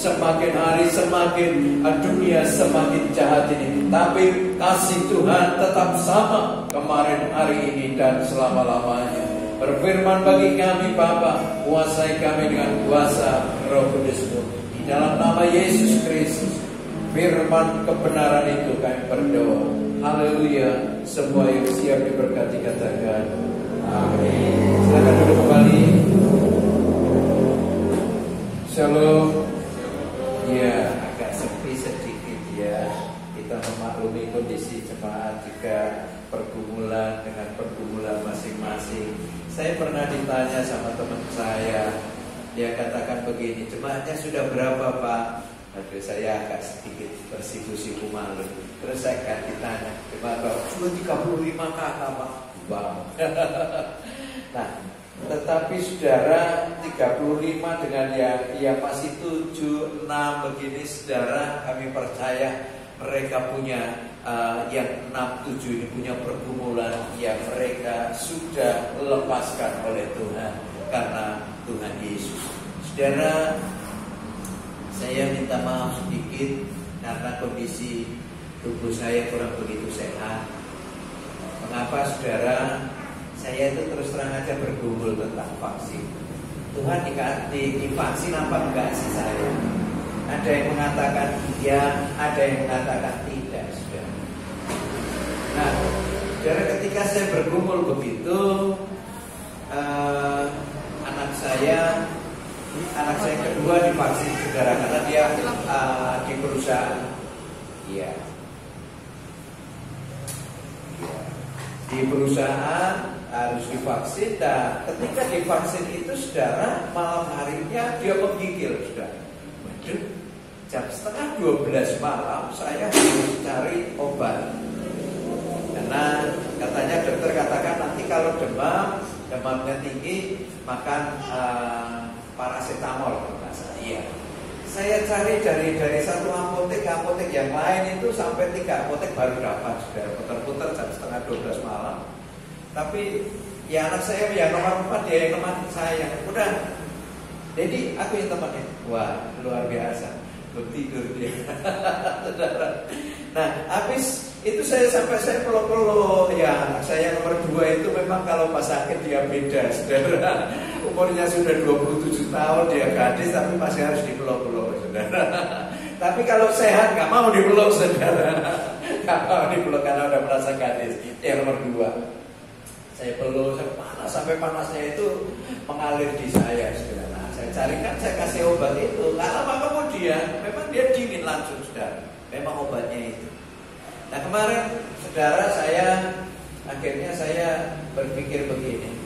semakin hari semakin dunia semakin jahat ini, tapi kasih Tuhan tetap sama kemarin, hari ini, dan selama-lamanya. Berfirman bagi kami Bapa, kuasai kami dengan kuasa Roh Kudus-Mu. Di dalam nama Yesus Kristus, firman kebenaran itu kami berdoa. Haleluya. Semua yang siap diberkati katakan amin. Silakan duduk kembali. Shalom. Ya, agak sepi sedikit ya. Kita memaklumi kondisi jemaat juga pergumulan dengan pergumulan masing-masing. Saya pernah ditanya sama teman saya, dia katakan begini, jemaatnya sudah berapa Pak? Aduh, saya agak sedikit bersikup-sikup malu. Terus saya ganti tanya, jemaat sudah 35 kakak Pak? Wow. Nah, tetapi saudara 35 dengan yang masih 7, 6 begini, saudara, kami percaya mereka punya yang 6, 7 ini punya pergumulan yang mereka sudah lepaskan oleh Tuhan karena Tuhan Yesus. Saudara, saya minta maaf sedikit karena kondisi tubuh saya kurang begitu sehat. Mengapa saudara? Saya itu terus terang aja bergumul tentang vaksin. Tuhan divaksin apa enggak sih saya? Ada yang mengatakan iya, ada yang mengatakan tidak, saudara. Nah, saudara, ketika saya bergumul begitu, anak saya kedua divaksin, saudara, karena dia di perusahaan. Iya. Di perusahaan harus divaksin, dan ketika divaksin itu saudara, malam harinya dia menggigil, saudara. Waduh, jam setengah 12 malam saya harus cari obat. Karena katanya dokter katakan nanti kalau demamnya tinggi makan paracetamol. Iya. Saya cari dari satu apotek ke apotek yang lain itu sampai 3 apotek baru dapat, sudah putar-putar jam setengah 12 malam. Tapi ya anak saya yang nomor 4, dia yang teman saya. Udah, jadi aku yang temannya. Wah, luar biasa. Belum tidur dia. Nah, habis itu saya peluk-peluk. Ya, anak saya nomor 2 itu memang kalau pas sakit dia beda, saudara. Umurnya sudah 27 tahun, dia gadis tapi masih harus dipeluk-peluk, saudara. Tapi kalau sehat nggak mau dipeluk, saudara. Nggak mau dipeluk karena udah merasa gadis. Yang nomor 2, saya peluk, saya panas sampai panasnya itu mengalir di saya, saudara. Nah, saya carikan, saya kasih obat itu. Nggak lama kemudian, memang dia dingin langsung, saudara. Memang obatnya itu. Nah, kemarin, saudara, akhirnya saya berpikir begini.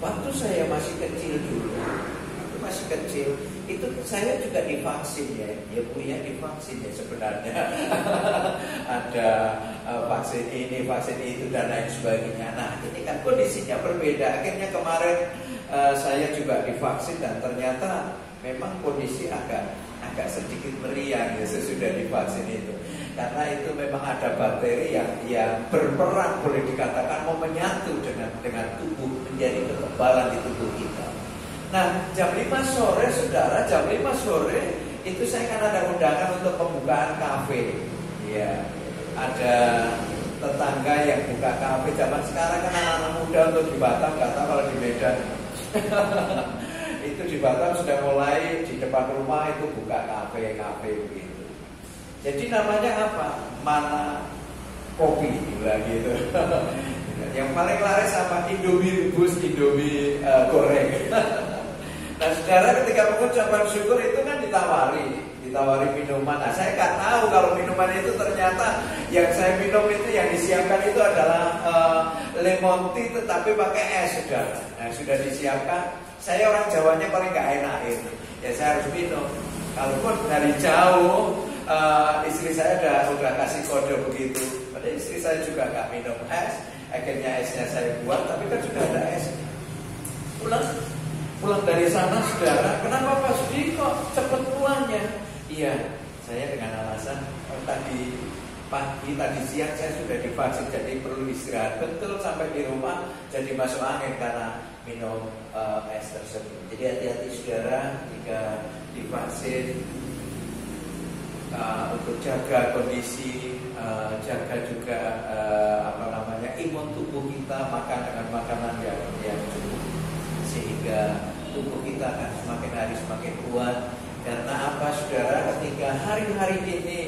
Waktu saya masih kecil dulu, itu saya juga divaksin ya punya divaksin ya sebenarnya. Ada vaksin ini, vaksin itu dan lain sebagainya. Nah, ini kan kondisinya berbeda. Akhirnya kemarin saya juga divaksin dan ternyata memang kondisi agak sedikit meriang ya sesudah divaksin itu. Karena itu memang ada bakteri yang berperan, boleh dikatakan mau menyatu dengan tubuh, menjadi kekebalan di tubuh kita. Nah, jam 5 sore, saudara, jam 5 sore itu saya kan ada undangan untuk pembukaan kafe. Ya, ada tetangga yang buka kafe. Zaman sekarang kan anak-anak muda untuk di Batam, nggak tahu kalau di Medan. Itu di Batam sudah mulai di depan rumah itu buka kafe begitu. Jadi namanya apa? Mana kopi gitu. Yang paling laris apa? Indomie rebus, Indomie goreng. Nah, saudara, ketika mengucapkan syukur itu kan ditawari minuman. Nah, saya nggak tahu kalau minuman itu ternyata yang saya minum itu yang disiapkan itu adalah lemon tea tetapi pakai es, saudara. Nah, sudah disiapkan. Saya orang Jawanya paling nggak enakin. Ya saya harus minum. Kalaupun dari jauh, istri saya udah kasih kode begitu. Padahal istri saya juga nggak minum es. Akhirnya esnya saya buat, tapi kan sudah ada es. Pulang dari sana, saudara, kenapa Pak Sudi kok cepet pulangnya? Iya, saya dengan alasan tadi pagi, tadi siang saya sudah divaksin, jadi perlu istirahat. Betul, sampai di rumah jadi masuk angin karena minum es tersebut. Jadi hati-hati, saudara, jika divaksin untuk jaga kondisi, jaga juga imun tubuh kita, makan dengan makanan yang cukup, sehingga tubuh kita akan semakin hari semakin kuat. Karena apa, saudara? Ketika hari-hari ini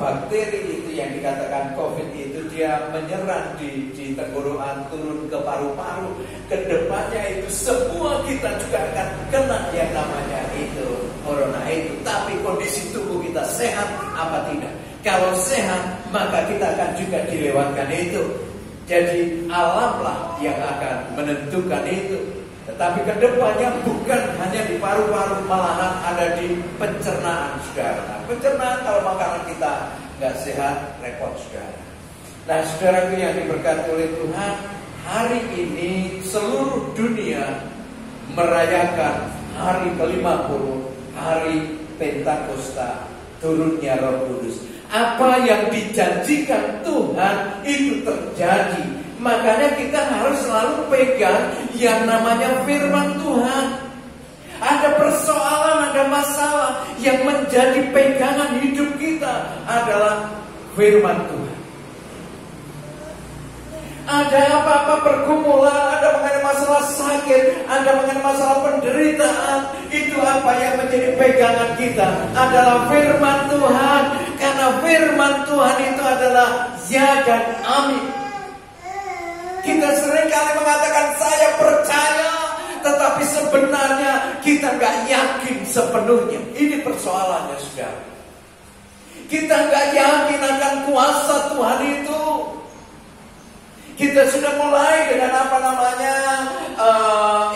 bakteri itu yang dikatakan COVID itu dia menyerang di tenggorokan, turun ke paru-paru. Kedepannya itu semua kita juga akan kena yang namanya itu corona itu. Tapi kondisi tubuh kita sehat apa tidak? Kalau sehat, maka kita akan juga dilewatkan itu. Jadi alamlah yang akan menentukan itu. Tetapi kedepannya bukan hanya di paru-paru, malahan ada di pencernaan, saudara. Pencernaan kalau makanan kita nggak sehat, repot, saudara. Nah, saudaraku yang diberkati oleh Tuhan, hari ini seluruh dunia merayakan hari ke-50, hari Pentakosta, turunnya Roh Kudus. Apa yang dijanjikan Tuhan itu terjadi. Makanya kita harus selalu pegang yang namanya firman Tuhan. Ada persoalan, ada masalah yang menjadi pegangan hidup kita adalah firman Tuhan. Ada apa-apa pergumulan, ada mengenai masalah sakit, ada mengenai masalah penderitaan, itu apa yang menjadi pegangan kita adalah firman Tuhan. Karena firman Tuhan itu adalah ya dan amin. Kita seringkali mengatakan saya percaya, tetapi sebenarnya kita nggak yakin sepenuhnya. Ini persoalannya, saudara. Kita nggak yakin akan kuasa Tuhan itu. Kita sudah mulai dengan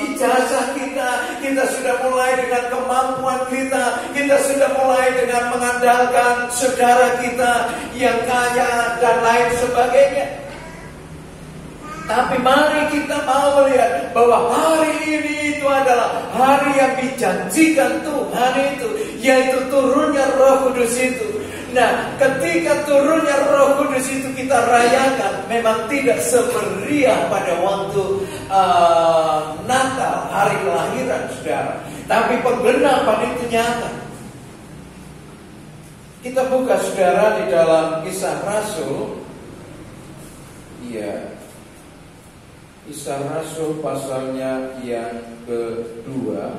ijazah kita sudah mulai dengan kemampuan kita sudah mulai dengan mengandalkan saudara kita yang kaya dan lain sebagainya. Tapi mari kita mau melihat bahwa hari ini itu adalah hari yang dijanjikan Tuhan itu, yaitu turunnya Roh Kudus itu. Nah, ketika turunnya Roh Kudus itu kita rayakan, memang tidak semeriah pada waktu Natal, hari kelahiran, saudara. Tapi penggenapan itu nyata. Kita buka, saudara, di dalam Kisah Rasul. Iya. Kisah Rasul pasalnya yang kedua.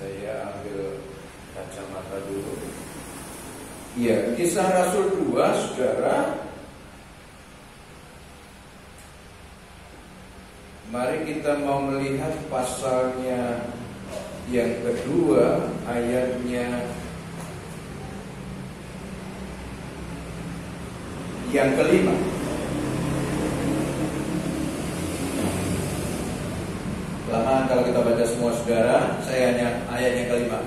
Saya ambil kacamata dulu. Iya, Kisah Rasul 2, saudara. Mari kita mau melihat pasalnya yang kedua, ayatnya yang kelima. Lama kalau kita baca semua, saudara. Saya hanya ayat yang kelima.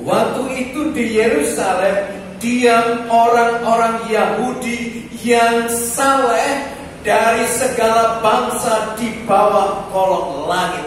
Waktu itu di Yerusalem diam orang-orang Yahudi yang saleh dari segala bangsa di bawah kolong langit.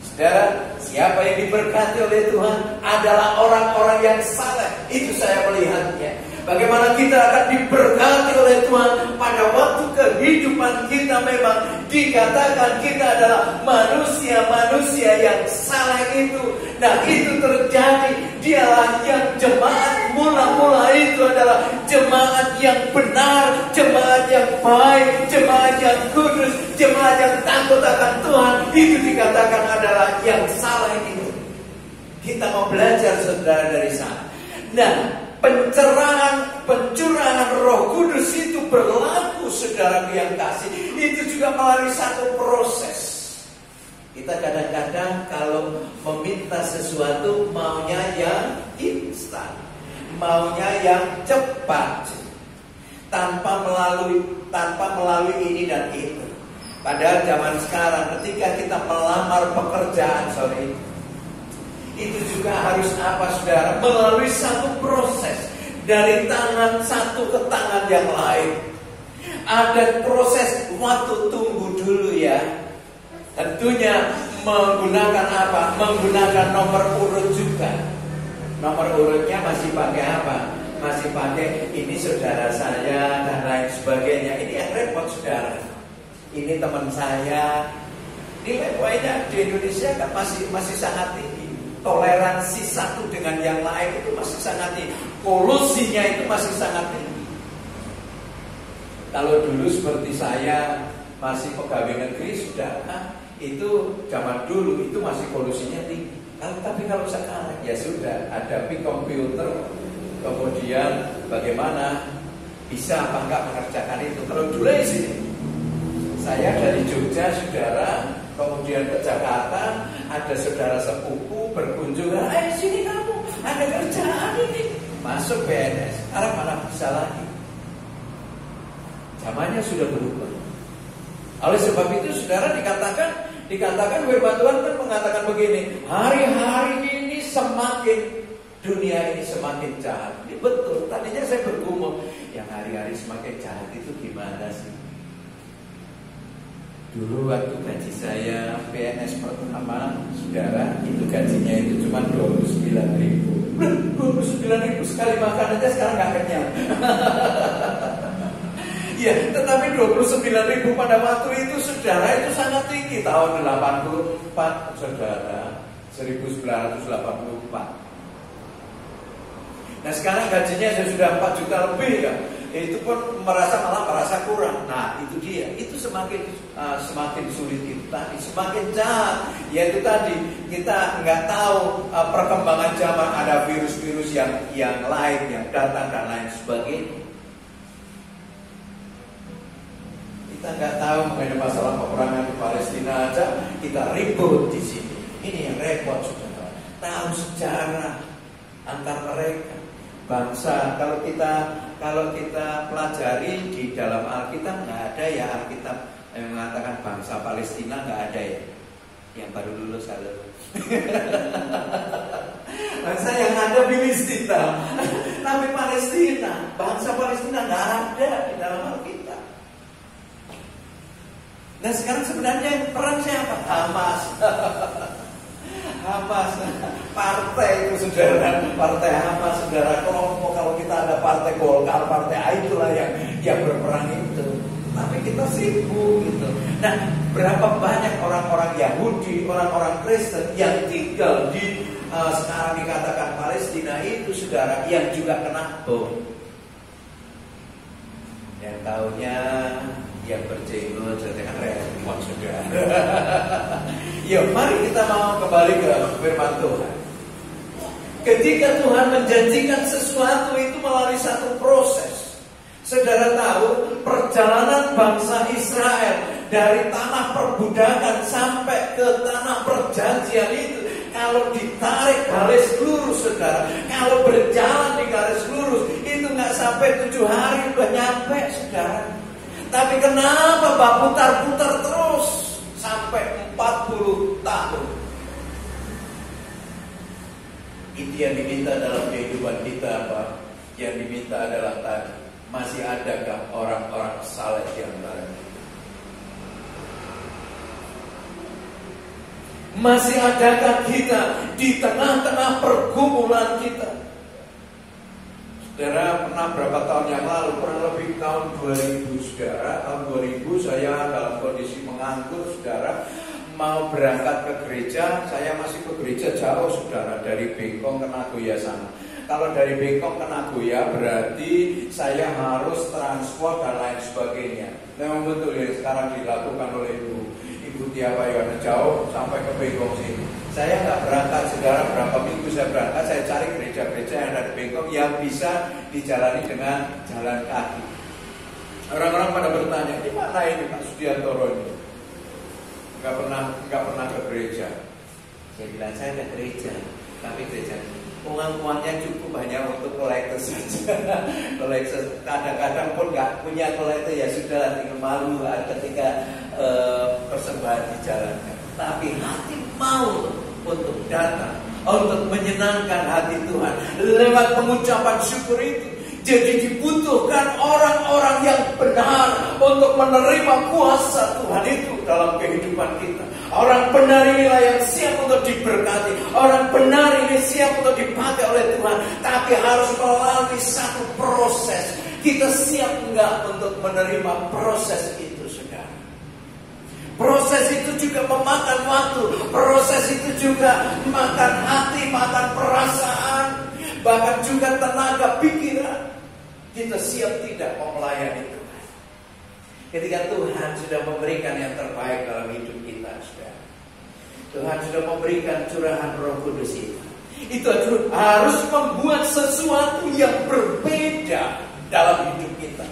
Saudara, siapa yang diberkati oleh Tuhan adalah orang-orang yang saleh. Itu saya melihatnya. Bagaimana kita akan diberkati oleh Tuhan pada waktu kehidupan kita memang dikatakan kita adalah manusia-manusia yang saleh itu. Nah, itu terjadi. Dialah yang jemaat mula-mula itu adalah jemaat yang benar, jemaat yang baik, jemaat yang kudus, jemaat yang takut akan Tuhan. Itu dikatakan adalah yang saleh itu. Kita mau belajar, saudara, dari sana. Nah, pencurahan Roh Kudus itu berlaku, saudara yang kasih. Itu juga melalui satu proses. Kita kadang-kadang kalau meminta sesuatu maunya yang instan, maunya yang cepat, tanpa melalui ini dan itu. Padahal zaman sekarang ketika kita melamar pekerjaan sore itu juga harus apa, saudara? Melalui satu proses dari tangan satu ke tangan yang lain. Ada proses waktu tunggu dulu ya. Tentunya menggunakan apa? Menggunakan nomor urut juga. Nomor urutnya masih pakai apa? masih pakai ini saudara saya dan lain sebagainya. Ini yang repot saudara. Ini teman saya. Nilai poinnya di Indonesia kan masih sangat tinggi. Toleransi satu dengan yang lain itu masih sangat tinggi. Kolusinya itu masih sangat tinggi. Kalau dulu seperti saya masih pegawai negeri saudara, itu zaman dulu itu masih kolusinya tinggi. Tapi kalau sekarang ya sudah ada komputer, kemudian bagaimana bisa apa enggak mengerjakan itu. Kalau dulu di sini, saya dari Jogja saudara, kemudian ke Jakarta, ada saudara sepupu berkunjung, sini kamu ada kerjaan ini, masuk PNS. Sekarang mana bisa lagi? Zamannya sudah berubah. Oleh sebab itu saudara dikatakan firman Tuhan kan mengatakan begini, hari-hari ini dunia ini semakin jahat. Ini betul. Tadinya saya bergumul, yang hari-hari semakin jahat itu gimana sih? Dulu waktu gaji saya PNS pertama, saudara, itu gajinya itu cuma 29.000. 29.000 sekali makan aja sekarang nggak kenyang. Ya, tetapi 29.000 pada waktu itu saudara itu sangat tinggi. Tahun 84 saudara, 1984. Nah sekarang gajinya sudah 4 juta lebih ya. Itu pun malah merasa kurang. Nah itu dia, itu semakin sulit kita, semakin jahat. Yaitu tadi kita nggak tahu perkembangan zaman, ada virus-virus yang lain yang datang dan lain sebagainya. Kita nggak tahu mengenai masalah peperangan di Palestina aja, kita ribut di sini. Ini yang repot saudara. Tahu sejarah antar mereka, bangsa. Kalau kita pelajari di dalam Alkitab nggak ada ya Alkitab yang mengatakan bangsa Palestina, nggak ada ya. Yang baru lulus kalau bangsa yang ada Filistina, tapi Palestina, bangsa Palestina nggak ada di dalam Alkitab. Nah sekarang sebenarnya yang perang siapa? Hamas. Hamas, partai itu saudara, partai Hamas saudara. Kalau kita ada partai Golkar, partai itulah yang berperang itu. Tapi kita sibuk gitu. Nah berapa banyak orang-orang Yahudi, orang-orang Kristen yang tinggal di sekarang dikatakan Palestina itu saudara, yang juga kena bom. Yang tahunya yang berjenggot jadi kan repot saudara. Ya mari kita mau kembali ke firman Tuhan. Ketika Tuhan menjanjikan sesuatu itu melalui satu proses. Saudara tahu perjalanan bangsa Israel dari tanah perbudakan sampai ke tanah perjanjian itu, kalau ditarik garis lurus saudara, kalau berjalan di garis lurus itu nggak sampai 7 hari udah nyampe saudara. Tapi kenapa Pak putar-putar terus sampai 40 tahun? Itu yang diminta dalam kehidupan kita apa? Yang diminta adalah tadi, masih adakah orang-orang saleh di antara kita? Masih adakah kita di tengah-tengah pergumulan kita? Saudara, pernah berapa tahun yang lalu, kurang lebih tahun 2000 saudara, tahun 2000 saya dalam kondisi menganggur saudara, mau berangkat ke gereja. Saya masih ke gereja jauh saudara, dari Bengkong ke Nagoya sana. Kalau dari Bengkong ke Nagoya berarti saya harus transport dan lain sebagainya. Memang betul ya sekarang dilakukan oleh Ibu Tiapa Yohana, jauh sampai ke Bengkong sini. Saya nggak berangkat saudara, berapa minggu saya berangkat, saya cari gereja-gereja yang ada di Bengkong yang bisa dijalani dengan jalan kaki. Orang-orang pada bertanya, di mana ini Pak Sudiantoro ini? Nggak pernah ke gereja. Saya bilang saya ke gereja, tapi gereja uang-uangnya cukup hanya untuk kolektor saja. Kolektor kadang-kadang pun nggak punya kolektor, ya sudah tinggal malu ketika persembahan dijalankan. Tapi hati mau untuk datang, untuk menyenangkan hati Tuhan lewat pengucapan syukur itu. Jadi dibutuhkan orang-orang yang benar untuk menerima kuasa Tuhan itu dalam kehidupan kita. Orang benar inilah yang siap untuk diberkati. Orang benar ini siap untuk dipakai oleh Tuhan. Tapi harus melalui satu proses. Kita siap enggak untuk menerima proses itu, saudara? Proses itu juga memakan waktu. Proses itu juga makan hati, makan perasaan, bahkan juga tenaga pikiran. Kita siap tidak mau melayani Tuhan ketika Tuhan sudah memberikan yang terbaik dalam hidup kita, saudara. Tuhan sudah memberikan curahan Roh Kudus itu harus membuat sesuatu yang berbeda dalam hidup kita.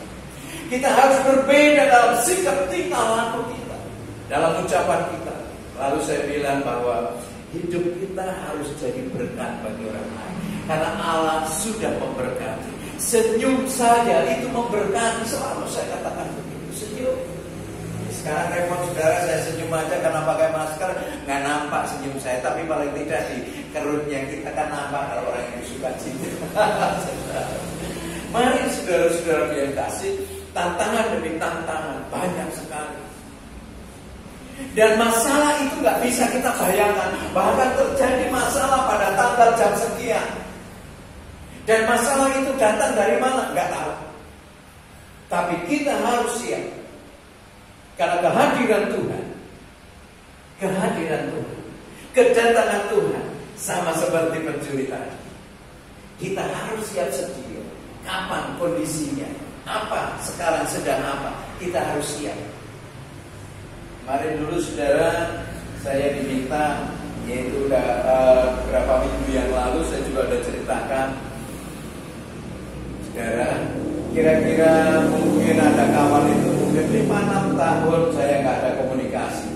Kita harus berbeda dalam sikap tingkah laku kita, dalam ucapan kita. Lalu saya bilang bahwa hidup kita harus jadi berkat bagi orang lain, karena Allah sudah memberkati. Senyum saja itu memberkati, selalu saya katakan begitu. Senyum. Sekarang repot, saudara, saya senyum aja karena pakai masker, nggak nampak senyum saya. Tapi paling tidak di kerutnya kita kan nampak kalau orang yang suka cinta. Mari saudara-saudara yang kasih, tantangan demi tantangan banyak sekali. Dan masalah itu nggak bisa kita bayangkan. Bahkan terjadi masalah pada tanggal jam sekian. Dan masalah itu datang dari mana? Nggak tahu. Tapi kita harus siap. Karena kehadiran Tuhan, kedatangan Tuhan sama seperti pencuri tadi. Kita harus siap sedia. Kapan kondisinya? Apa sekarang sedang apa? Kita harus siap. Kemarin dulu, saudara, saya diminta, yaitu udah beberapa minggu yang lalu saya juga udah ceritakan. Saudara, kira-kira mungkin ada kawan itu mungkin 5-6 tahun saya nggak ada komunikasi.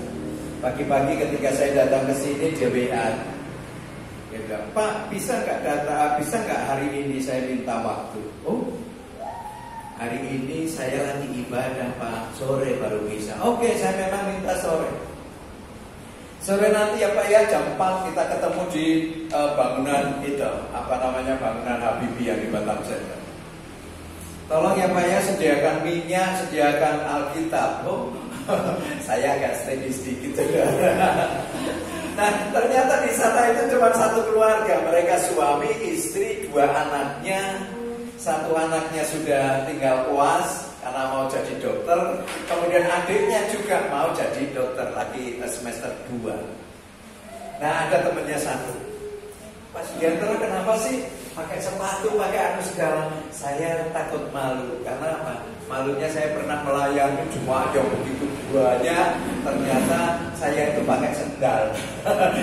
Pagi-pagi ketika saya datang ke sini dia WA. Dia bilang, "Pak, bisa nggak hari ini saya minta waktu?" "Oh, hari ini saya lagi ibadah, Pak, sore baru bisa." "Oke, saya memang minta sore. Sore nanti ya Pak ya, jam 4 kita ketemu di bangunan itu, bangunan Habibie yang di Batam Center. Tolong ya Pak ya, sediakan minyak, sediakan Alkitab." Oh, saya agak steady sedikit. Nah, ternyata di sana itu cuma satu keluarga. Mereka suami, istri, 2 anaknya. 1 anaknya sudah tinggal UAS karena mau jadi dokter. Kemudian adiknya juga mau jadi dokter lagi semester 2. Nah, ada temannya satu. "Pak Sugiantoro, kenapa sih pakai sepatu, pakai segala?" "Saya takut malu." "Karena apa?" "Malunya saya pernah melayani jemaat yang begitu banyak, ternyata saya itu pakai sendal."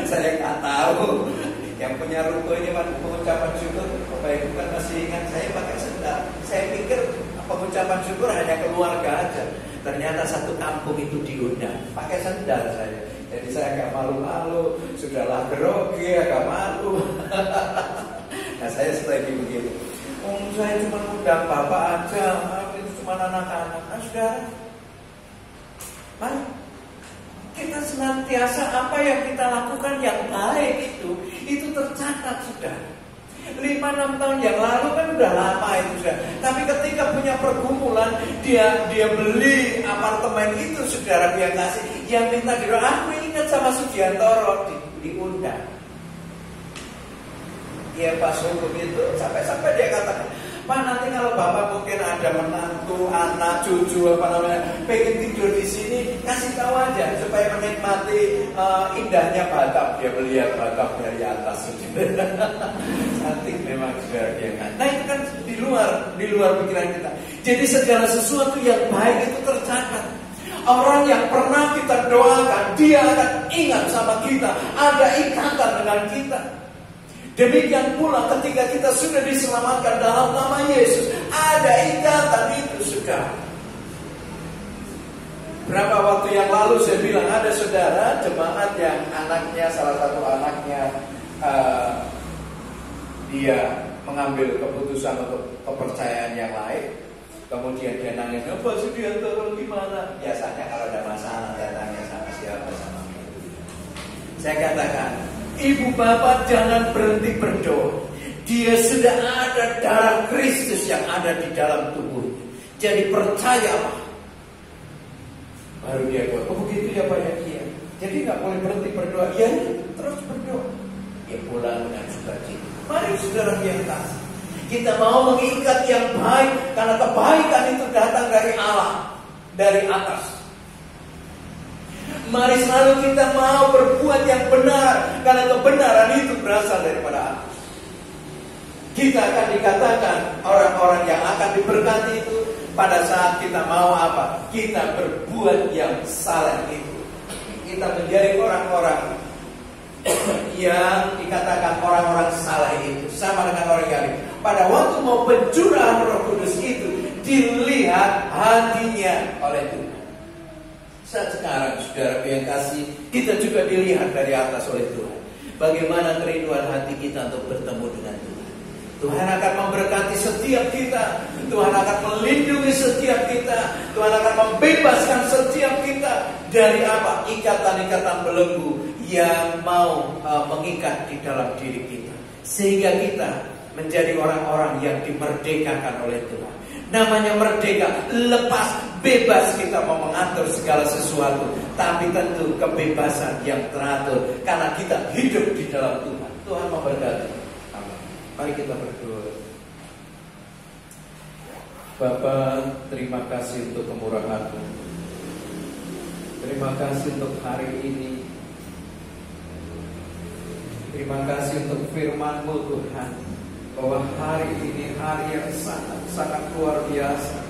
Saya nggak tahu. Yang punya ruko ini pengucapan syukur, Bapak Ibu kan masih ingat saya pakai sendal. Saya pikir pengucapan syukur hanya keluarga aja. Ternyata satu kampung itu diundang pakai sendal saya. Jadi saya agak malu-malu. Sudahlah grogi, agak malu. Nah, saya strategi begitu. Saya cuma undang bapak aja, itu cuma anak-anak. Nah, saudara, mari kita senantiasa apa yang kita lakukan yang baik itu tercatat, saudara. 5-6 tahun yang lalu kan udah lama itu, saudara. Tapi ketika punya pergumulan, dia beli apartemen itu, saudara, dia kasih. Yang minta didoa, aku ingat sama Sugiantoro, diundang. Iya Pak Sungguh itu, sampai dia katakan, "Pak, nanti kalau Bapak mungkin ada menantu, anak, cucu, pengen tidur di sini, kasih tahu aja supaya menikmati indahnya Batam." Dia melihat Batam dari atas. Cantik memang, saudara. Nah, itu kan di luar pikiran kita. Jadi segala sesuatu yang baik itu tercatat. Orang yang pernah kita doakan, dia akan ingat sama kita, ada ikatan dengan kita. Demikian pula ketika kita sudah diselamatkan dalam nama Yesus, ada ikatan itu, saudara. Berapa waktu yang lalu saya bilang ada saudara jemaat yang salah satu anaknya dia mengambil keputusan untuk kepercayaan yang lain. Kemudian dia nangis, "Pak Sugiantoro gimana?" Biasanya kalau ada masalah dia tanya sama siapa, sama itu. Saya katakan, ibu bapak jangan berhenti berdoa. Dia sudah ada darah Kristus yang ada di dalam tubuhnya. Jadi percaya apa? Baru dia buat. Oh begitu ya Pak ya. Iya. Jadi nggak boleh berhenti berdoa. Ya terus berdoa. Ya pulang dengan sukacita. Mari saudara yang kasih. Kita mau mengikat yang baik. Karena kebaikan itu datang dari Allah. Dari atas. Mari selalu kita mau berbuat yang benar. Karena kebenaran itu berasal daripada atas. Kita akan dikatakan orang-orang yang akan diberkati itu pada saat kita mau apa? Kita berbuat yang salah itu. Kita menjadi orang-orang yang dikatakan orang-orang salah itu. Sama dengan orang yang pada waktu mau pencurahan Roh Kudus itu dilihat hatinya oleh Tuhan. Saat sekarang saudara yang kasih, kita juga dilihat dari atas oleh Tuhan. Bagaimana kerinduan hati kita untuk bertemu dengan Tuhan. Tuhan akan memberkati setiap kita. Tuhan akan melindungi setiap kita. Tuhan akan membebaskan setiap kita dari apa? Ikatan-ikatan belenggu yang mau mengikat di dalam diri kita. Sehingga kita menjadi orang-orang yang dimerdekakan oleh Tuhan. Namanya merdeka, lepas, bebas kita mau mengatur segala sesuatu. Tapi tentu kebebasan yang teratur. Karena kita hidup di dalam Tuhan. Tuhan memberkati. Mari kita berdoa. Bapa, terima kasih untuk kemurahan-Mu. Terima kasih untuk hari ini. Terima kasih untuk firman-Mu Tuhan. Bahwa hari ini hari yang sangat luar biasa.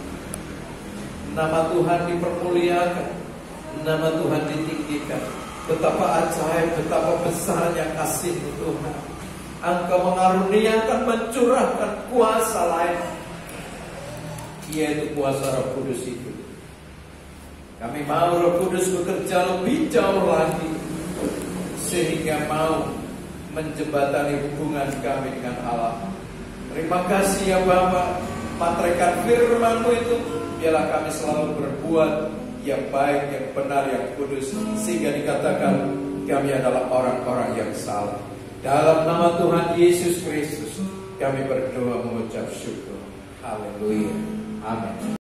Nama Tuhan dipermuliakan. Nama Tuhan ditinggikan. Betapa ajaib, betapa besarnya kasih-Mu Tuhan. Engkau mengaruniakan, mencurahkan kuasa lain, yaitu kuasa Roh Kudus itu. Kami mau Roh Kudus bekerja lebih jauh lagi, sehingga mau menjembatani hubungan kami dengan Allah. Terima kasih ya Bapa, matrekan firman-Mu itu, biarlah kami selalu berbuat yang baik, yang benar, yang kudus, sehingga dikatakan kami adalah orang-orang yang salah. Dalam nama Tuhan Yesus Kristus kami berdoa mengucap syukur. Haleluya. Amin.